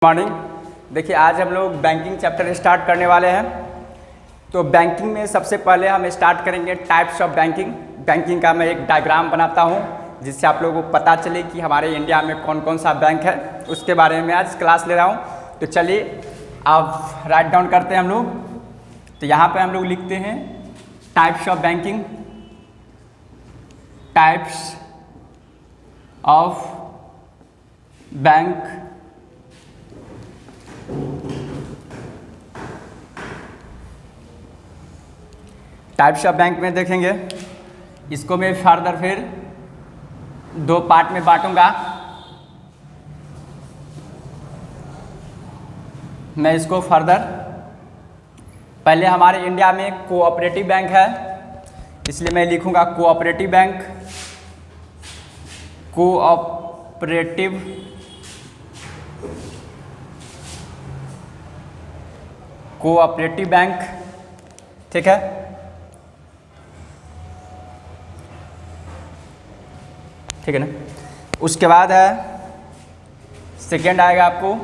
Morning. देखिए आज हम लोग बैंकिंग चैप्टर स्टार्ट करने वाले हैं। तो बैंकिंग में सबसे पहले हम स्टार्ट करेंगे टाइप्स ऑफ बैंकिंग। बैंकिंग का मैं एक डायग्राम बनाता हूं जिससे आप लोगों को पता चले कि हमारे इंडिया में कौन कौन सा बैंक है, उसके बारे में आज क्लास ले रहा हूं। तो चलिए आप राइट डाउन करते हैं हम लोग। तो यहाँ पे हम लोग लिखते हैं types of banking. Types of bank. Types of bank में देखेंगे, इसको मैं फर्दर फिर दो पार्ट में बांटूंगा। मैं इसको फर्दर पहले हमारे इंडिया में कोऑपरेटिव बैंक है, इसलिए मैं लिखूंगा cooperative bank. Cooperative cooperative bank, ठीक है। ठीक है ना। उसके बाद है सेकेंड आएगा आपको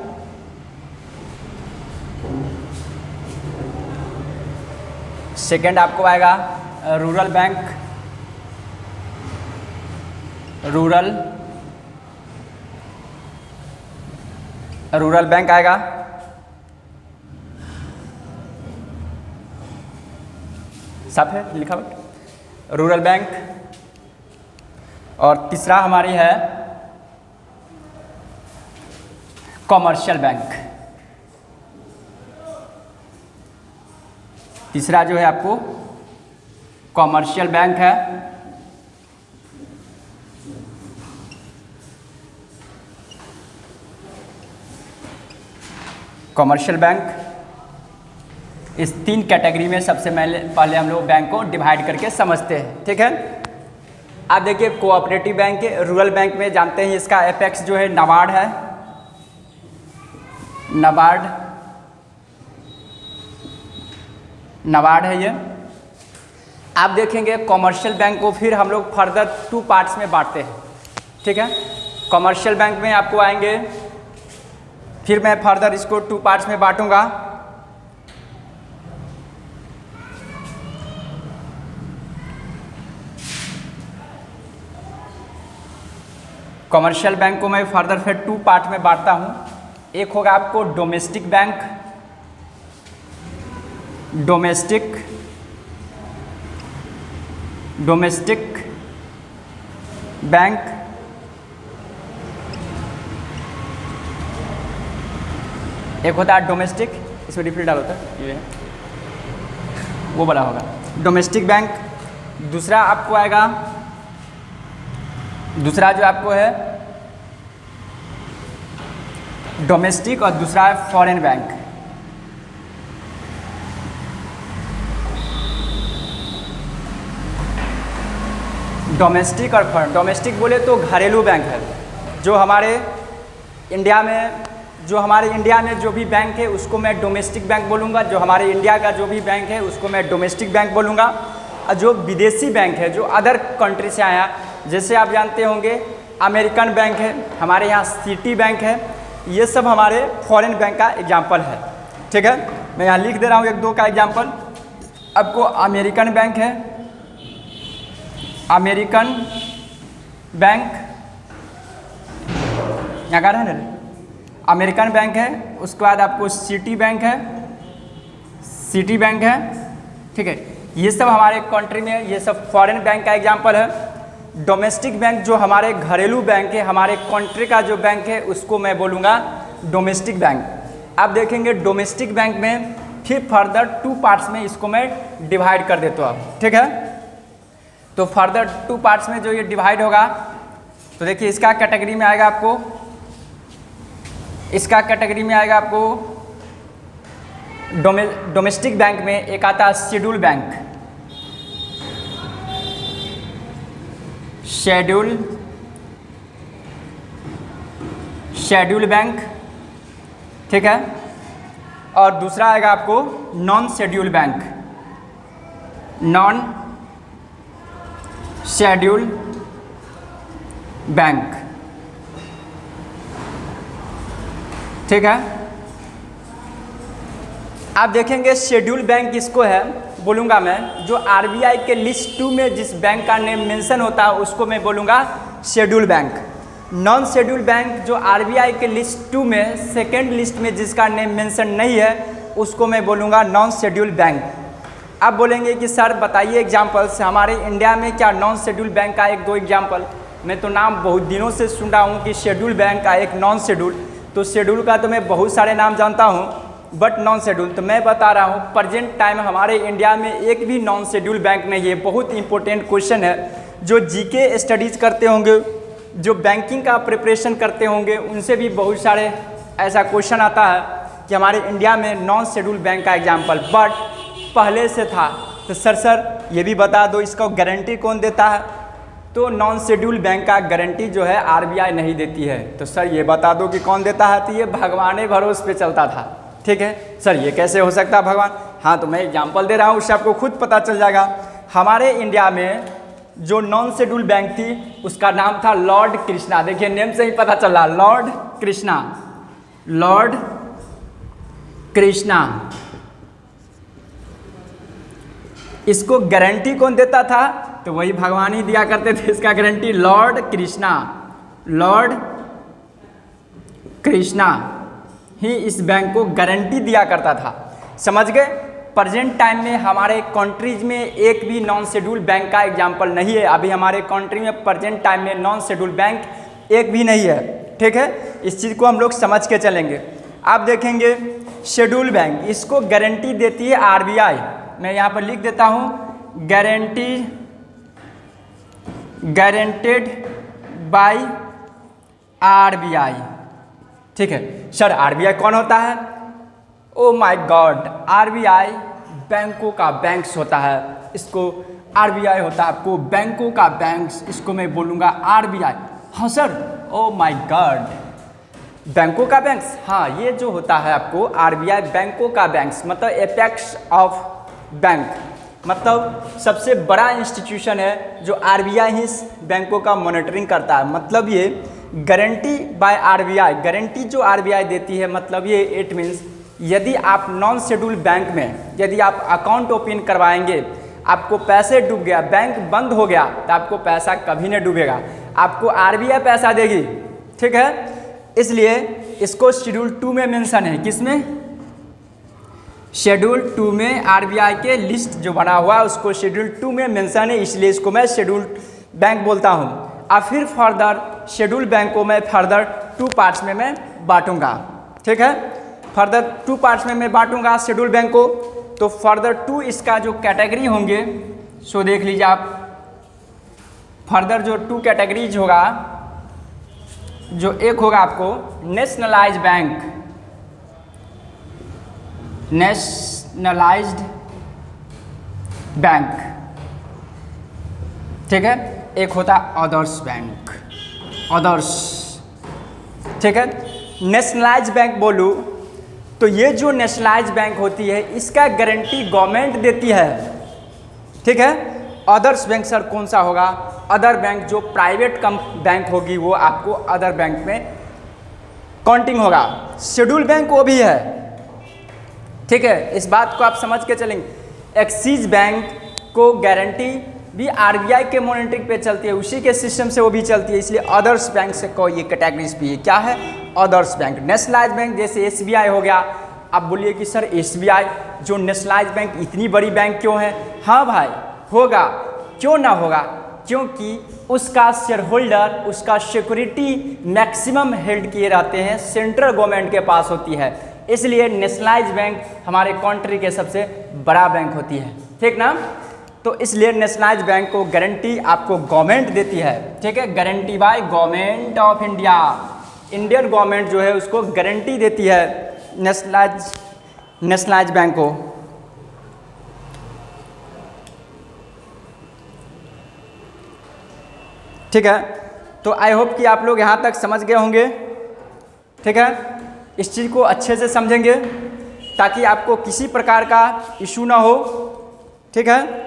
आएगा रूरल बैंक। रूरल बैंक आएगा। सब है लिखा हुआ रूरल बैंक। और तीसरा हमारी है कॉमर्शियल बैंक। तीसरा जो है आपको कॉमर्शियल बैंक है। कॉमर्शियल बैंक, इस तीन कैटेगरी में सबसे पहले हम लोग बैंक को डिवाइड करके समझते हैं, ठीक है। आप देखिए कोऑपरेटिव बैंक है, रूरल बैंक में जानते हैं इसका एपेक्स जो है नाबार्ड है। नाबार्ड है ये। आप देखेंगे कॉमर्शियल बैंक को फिर हम लोग फर्दर टू पार्ट्स में बांटते हैं, ठीक है। कॉमर्शियल बैंक में आपको आएंगे, फिर मैं फर्दर इसको टू पार्ट्स में बांटूंगा। कॉमर्शियल बैंक को मैं फर्दर फिर टू पार्ट में बांटता हूँ। एक होगा आपको डोमेस्टिक बैंक। डोमेस्टिक बैंक, एक होता है डोमेस्टिक, इसमें रिफिल डाल होता है, ये वो बड़ा होगा डोमेस्टिक बैंक। दूसरा आपको आएगा, दूसरा जो आपको है डोमेस्टिक और दूसरा है फॉरेन बैंक। डोमेस्टिक और फॉरेन। डोमेस्टिक बोले तो घरेलू बैंक है, जो हमारे इंडिया में जो भी बैंक है उसको मैं डोमेस्टिक बैंक बोलूँगा। जो हमारे इंडिया का जो भी बैंक है उसको मैं डोमेस्टिक बैंक बोलूँगा। और जो विदेशी बैंक है, जो अदर कंट्री से आया, जैसे आप जानते होंगे अमेरिकन बैंक है, हमारे यहाँ सिटी बैंक है, ये सब हमारे फॉरेन बैंक का एग्जाम्पल है, ठीक है। मैं यहाँ लिख दे रहा हूँ एक दो का एग्जाम्पल। आपको अमेरिकन बैंक है, अमेरिकन बैंक यहाँ का है ना, अमेरिकन बैंक है। उसके बाद आपको सिटी बैंक है, ठीक है। ये सब हमारे कंट्री में, ये सब फॉरेन बैंक का एग्जाम्पल है। डोमेस्टिक बैंक जो हमारे घरेलू बैंक है, हमारे कंट्री का जो बैंक है, उसको मैं बोलूँगा डोमेस्टिक बैंक। आप देखेंगे डोमेस्टिक बैंक में फिर फर्दर टू पार्ट्स में इसको मैं डिवाइड कर देता हूँ, ठीक है। तो फर्दर टू पार्ट्स में जो ये डिवाइड होगा, तो देखिए इसका कैटेगरी में आएगा आपको डोमेस्टिक बैंक में एक आता है शेड्यूल बैंक। शेड्यूल बैंक, ठीक है। और दूसरा आएगा आपको नॉन शेड्यूल बैंक। बैंक। ठीक है। आप देखेंगे शेड्यूल बैंक किसको है बोलूँगा मैं, जो आरबीआई के लिस्ट 2 में जिस बैंक का नेम मेंशन होता है उसको मैं बोलूँगा schedule bank. Non schedule bank जो आरबीआई के लिस्ट 2 में सेकेंड लिस्ट में जिसका नेम मेंशन नहीं है उसको मैं बोलूँगा नॉन शेड्यूल बैंक। आप बोलेंगे कि सर बताइए एग्जाम्पल्स, हमारे इंडिया में क्या नॉन शेड्यूल बैंक का 1-2 एग्जाम्पल। मैं तो नाम बहुत दिनों से सुन रहा हूँ कि शेड्यूल बैंक का एक नॉन शेड्यूल, तो शेड्यूल का तो मैं बहुत सारे नाम जानता हूँ बट नॉन शेड्यूल तो मैं बता रहा हूँ प्रेजेंट टाइम हमारे इंडिया में एक भी नॉन शेड्यूल बैंक नहीं है। बहुत इंपॉर्टेंट क्वेश्चन है, जो जीके स्टडीज़ करते होंगे, जो बैंकिंग का प्रिपरेशन करते होंगे, उनसे भी बहुत सारे ऐसा क्वेश्चन आता है कि हमारे इंडिया में नॉन शेड्यूल बैंक का एग्जाम्पल बट पहले से था। तो सर ये भी बता दो इसका गारंटी कौन देता है। तो नॉन शेड्यूल बैंक का गारंटी जो है आरबीआई नहीं देती है। तो सर ये बता दो कि कौन देता है। तो ये भगवान भरोसे पे चलता था। ठीक है सर, ये कैसे हो सकता है भगवान। हाँ तो मैं एग्जाम्पल दे रहा हूँ, उससे आपको खुद पता चल जाएगा। हमारे इंडिया में जो नॉन शेड्यूल बैंक थी उसका नाम था लॉर्ड कृष्णा। देखिए नेम से ही पता चल रहा, लॉर्ड कृष्णा, लॉर्ड कृष्णा। इसको गारंटी कौन देता था, तो वही भगवान ही दिया करते थे इसका guarantee, lord Krishna. Lord Krishna ही इस बैंक को गारंटी दिया करता था। समझ गए। प्रेजेंट टाइम में हमारे कंट्रीज में एक भी नॉन शेड्यूल बैंक का एग्जाम्पल नहीं है। अभी हमारे कंट्री में प्रेजेंट टाइम में नॉन शेड्यूल बैंक एक भी नहीं है। ठीक है, इस चीज़ को हम लोग समझ के चलेंगे। आप देखेंगे शेड्यूल बैंक, इसको गारंटी देती है आरबीआई। मैं यहाँ पर लिख देता हूँ गारंटेड बाय आरबीआई। ठीक है सर, आरबीआई कौन होता है। ओ माय गॉड, आरबीआई बैंकों का बैंक्स होता है। इसको आरबीआई होता है, आपको बैंकों का बैंक्स, इसको मैं बोलूँगा आरबीआई। हाँ सर, ओ माय गॉड, बैंकों का बैंक्स। हाँ ये जो होता है आपको आरबीआई बैंकों का बैंक्स, मतलब एपेक्स ऑफ बैंक, मतलब सबसे बड़ा इंस्टीट्यूशन है जो आरबीआई ही बैंकों का मॉनिटरिंग करता है। मतलब ये गारंटी बाय आरबीआई, गारंटी जो आरबीआई देती है, मतलब ये इट मीन्स यदि आप नॉन शेड्यूल बैंक में यदि आप अकाउंट ओपन करवाएंगे, आपको पैसे डूब गया, बैंक बंद हो गया, तो आपको पैसा कभी नहीं डूबेगा, आपको आरबीआई पैसा देगी। ठीक है, इसलिए इसको शेड्यूल 2 में मेंशन है। किसमें, शेड्यूल 2 में आरबीआई के लिस्ट जो बना हुआ है उसको शेड्यूल 2 में मेंशन है, इसलिए इसको मैं शेड्यूल बैंक बोलता हूँ। अब फिर फर्दर शेड्यूल बैंक को मैं फर्दर 2 पार्ट्स में मैं बांटूंगा। ठीक है, फर्दर 2 पार्ट्स में मैं बांटूंगा शेड्यूल बैंक को। तो फर्दर 2 इसका जो कैटेगरी होंगे सो देख लीजिए आप। फर्दर जो 2 कैटेगरीज होगा, जो एक होगा आपको नेशनलाइज्ड बैंक, नेशनलाइज्ड बैंक। ठीक है, एक होता अदर्स बैंक, अदर्स। ठीक है, नेशनलाइज्ड बैंक बोलूँ तो ये जो नेशनलाइज्ड बैंक होती है इसका गारंटी गवर्नमेंट देती है। ठीक है, अदर्स बैंक सर कौन सा होगा, अदर बैंक जो प्राइवेट बैंक होगी वो आपको अदर बैंक में काउंटिंग होगा। शेड्यूल बैंक वो भी है। ठीक है, इस बात को आप समझ के चलेंगे। एक्सिस बैंक को गारंटी भी आरबीआई के मॉनिटरिंग पे चलती है, उसी के सिस्टम से वो भी चलती है, इसलिए अदर्स बैंक से को ये कैटेगरीज भी है। क्या है, अदर्स बैंक। नेशनलाइज्ड बैंक जैसे एसबीआई हो गया। आप बोलिए कि सर एसबीआई जो नेशनलाइज्ड बैंक इतनी बड़ी बैंक क्यों है। हाँ भाई होगा, क्यों ना होगा, क्योंकि उसका शेयर होल्डर, उसका सिक्योरिटी मैक्सिमम हेल्ड किए रहते हैं सेंट्रल गवर्नमेंट के पास होती है, इसलिए नेशनलाइज्ड बैंक हमारे कंट्री के सबसे बड़ा बैंक होती है। ठीक ना, तो इसलिए नेशनलाइज्ड बैंक को गारंटी आपको गवर्नमेंट देती है। ठीक है, guarantee by government of India, Indian government जो है उसको गारंटी देती है नेशनलाइज्ड बैंक को। ठीक है, तो आई होप कि आप लोग यहाँ तक समझ गए होंगे। ठीक है, इस चीज़ को अच्छे से समझेंगे ताकि आपको किसी प्रकार का इशू ना हो। ठीक है,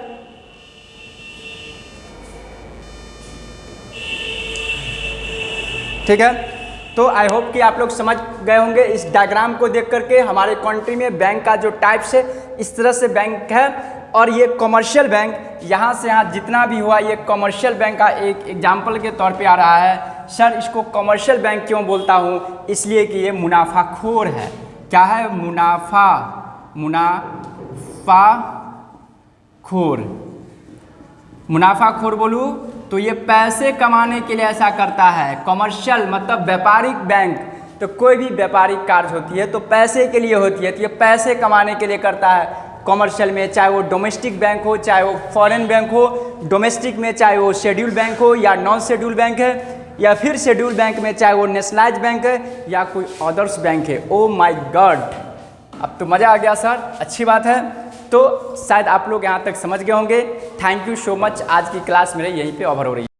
ठीक है, तो आई होप कि आप लोग समझ गए होंगे इस डायग्राम को देख करके हमारे कंट्री में बैंक का जो टाइप्स है इस तरह से बैंक है। और ये कमर्शियल बैंक, यहाँ से यहाँ जितना भी हुआ ये कमर्शियल बैंक का एक एग्जाम्पल के तौर पे आ रहा है। सर इसको कमर्शियल बैंक क्यों बोलता हूँ? इसलिए कि ये मुनाफाखोर है। क्या है? मुनाफाखोर। मुनाफाखोर बोलूँ तो ये पैसे कमाने के लिए ऐसा करता है। कमर्शियल मतलब व्यापारिक बैंक, तो कोई भी व्यापारिक कार्य होती है तो पैसे के लिए होती है, तो ये पैसे कमाने के लिए करता है कमर्शियल में, चाहे वो डोमेस्टिक बैंक हो चाहे वो फॉरेन बैंक हो। डोमेस्टिक में चाहे वो शेड्यूल बैंक हो या नॉन शेड्यूल बैंक है, या फिर शेड्यूल बैंक में चाहे वो नेशनलाइज बैंक है या कोई अदर्स बैंक है। ओ माय गॉड, अब तो मज़ा आ गया सर, अच्छी बात है। तो शायद आप लोग यहाँ तक समझ गए होंगे। Thank you so much. आज की क्लास मेरे यहीं पे ओवर हो रही है।